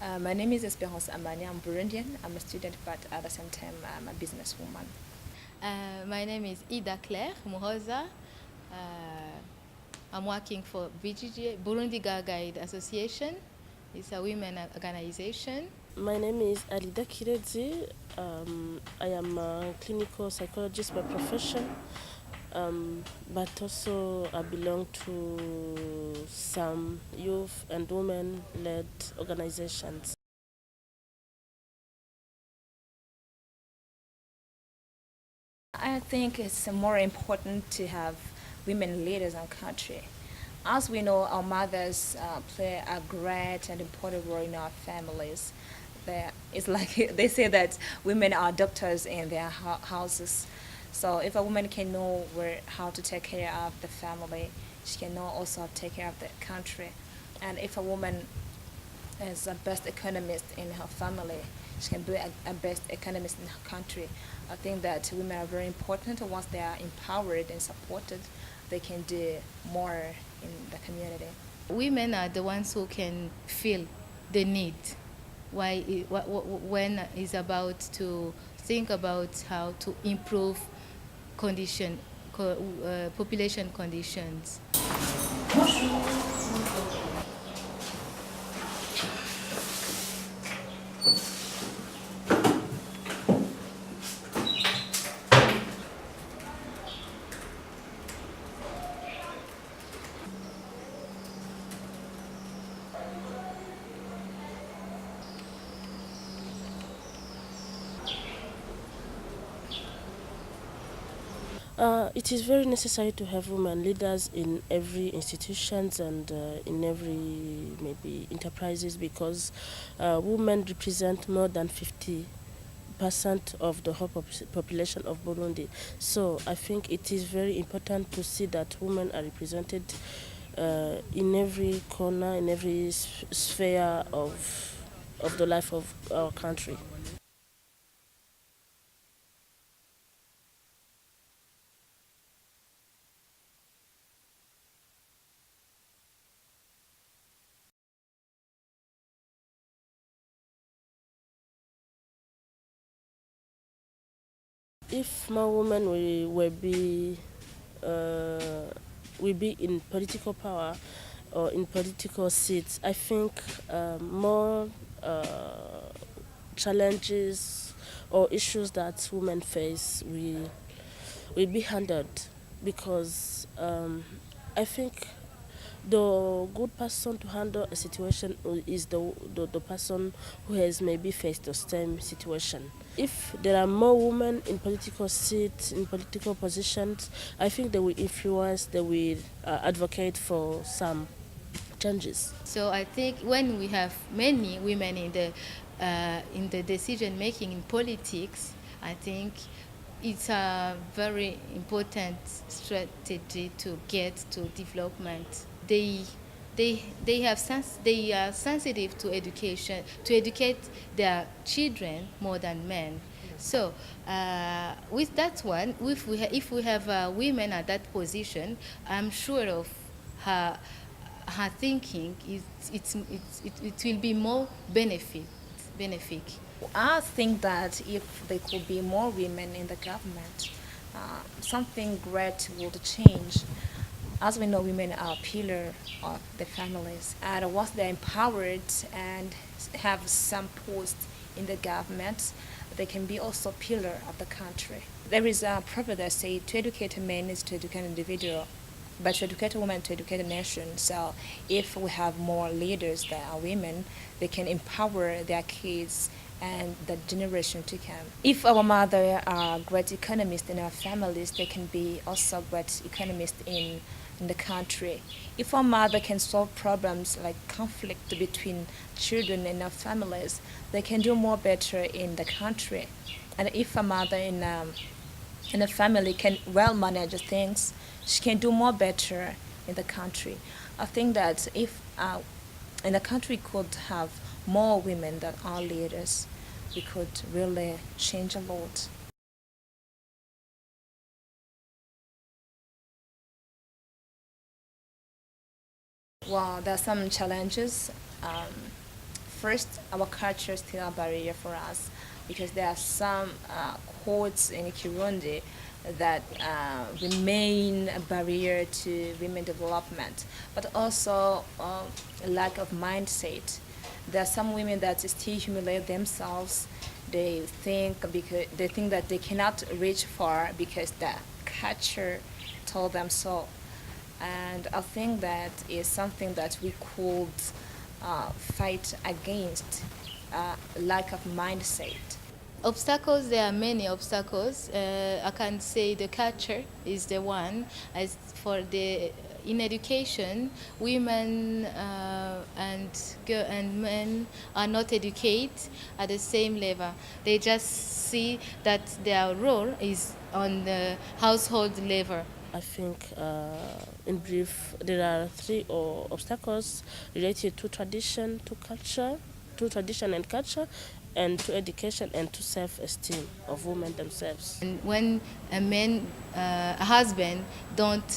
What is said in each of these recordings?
My name is Esperance Amani. I'm Burundian. I'm a student, but at the same time, I'm a businesswoman. My name is Ida Claire Muhoza. Uh, I'm working for BGG, Burundi Girl Guide Association. It's a women organization. My name is Alida Kirezi. I am a clinical psychologist by profession, but also I belong to some youth and women led organizations. I think it's more important to have women leaders in our country. As we know, our mothers play a great and important role in our families. It's like they say that women are doctors in their houses. So if a woman can know how to take care of the family, she can know also take care of the country. And if a woman as a best economist in her family. She can be a best economist in her country. I think that women are very important. Once they are empowered and supported, they can do more in the community. Women are the ones who can feel the need. When it's about to think about how to improve population conditions. It is very necessary to have women leaders in every institutions and in every maybe enterprises because women represent more than 50% of the whole population of Burundi. So I think it is very important to see that women are represented in every corner, in every sphere of the life of our country. If more women uh, will be in political power or in political seats, I think more challenges or issues that women face will be handled because I think the good person to handle a situation is the person who has maybe faced the same situation. If there are more women in political seats, in political positions, I think they will influence, they will advocate for some changes. So I think when we have many women in the decision making in politics, I think it's a very important strategy to get to development. They are sensitive to education, to educate their children more than men. So with that one, if we have women at that position, I'm sure of her her thinking it will be more benefic. I think that if there could be more women in the government, something great would change. As we know, women are a pillar of the families, and once they're empowered and have some post in the government, they can be also pillar of the country. There is a proverb that says, "To educate a man is to educate an individual." But to educate a woman to educate a nation. So if we have more leaders that are women, they can empower their kids and the generation to come. If our mother are great economists in our families, they can be also great economists in the country. If our mother can solve problems like conflict between children in our families, they can do more better in the country. And if a mother in a family can well manage things, she can do more better in the country. I think that if in the country could have more women that are leaders, we could really change a lot. Well, there are some challenges. first, our culture is still a barrier for us because there are some codes in Kirundi that remain a barrier to women development, but also a lack of mindset. There are some women that still humiliate themselves. They think that they cannot reach far because the culture told them so. And I think that is something that we could fight against, lack of mindset. Obstacles, there are many obstacles. I can say the culture is the one. As for the in education, women and men are not educated at the same level. They just see that their role is on the household level. I think, in brief, there are three obstacles related to tradition, to culture, to tradition and culture, and to education and to self-esteem of women themselves. And when a husband don't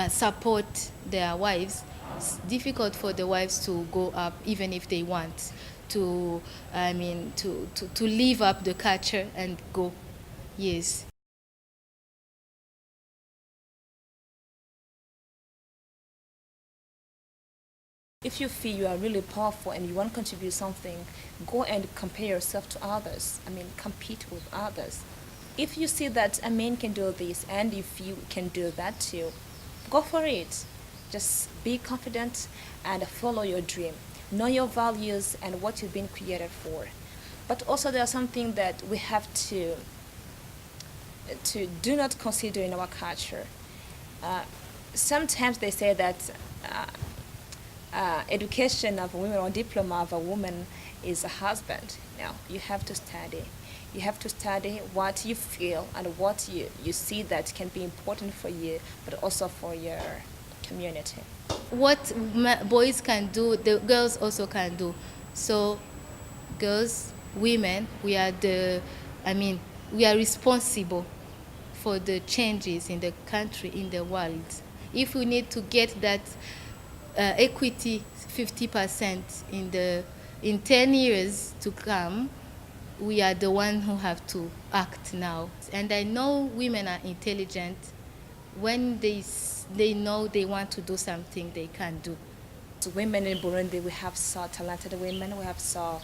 support their wives, it's difficult for the wives to go up even if they want to, to live up the culture and go. Yes. If you feel you are really powerful and you want to contribute something, go and compare yourself to others. Compete with others. If you see that a man can do this and if you can do that too, go for it. Just be confident and follow your dream. Know your values and what you've been created for. But also there are something that we have to do not consider in our culture. Sometimes they say that education of a woman or diploma of a woman is a husband. No, you have to study. You have to study what you feel and what you see that can be important for you, but also for your community. What boys can do, the girls also can do. So, girls, women, we are responsible for the changes in the country, in the world. If we need to get that equity 50% in 10 years to come, we are the one who have to act now. And I know women are intelligent. When they know they want to do something, they can do. So women in Burundi, we have so talented women. We have so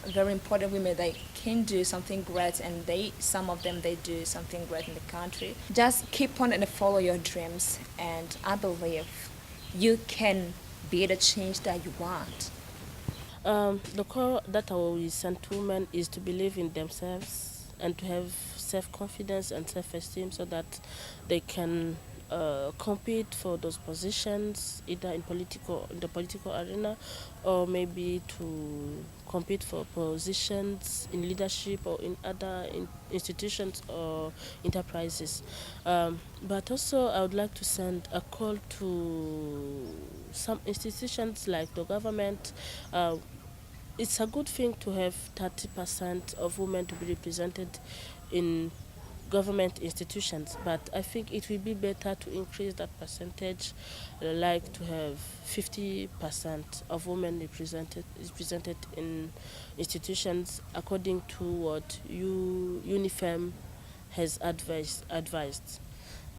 very important women that can do something great, and some of them they do something great in the country. Just keep on and follow your dreams, and I believe you can be the change that you want. The core that I will send to women is to believe in themselves and to have self-confidence and self-esteem so that they can compete for those positions either in the political arena, or maybe to compete for positions in leadership or in other institutions or enterprises. But also I would like to send a call to some institutions like the government. It's a good thing to have 30% of women to be represented in government institutions, but I think it will be better to increase that percentage, like to have 50% of women represented in institutions according to what UNIFEM has advised.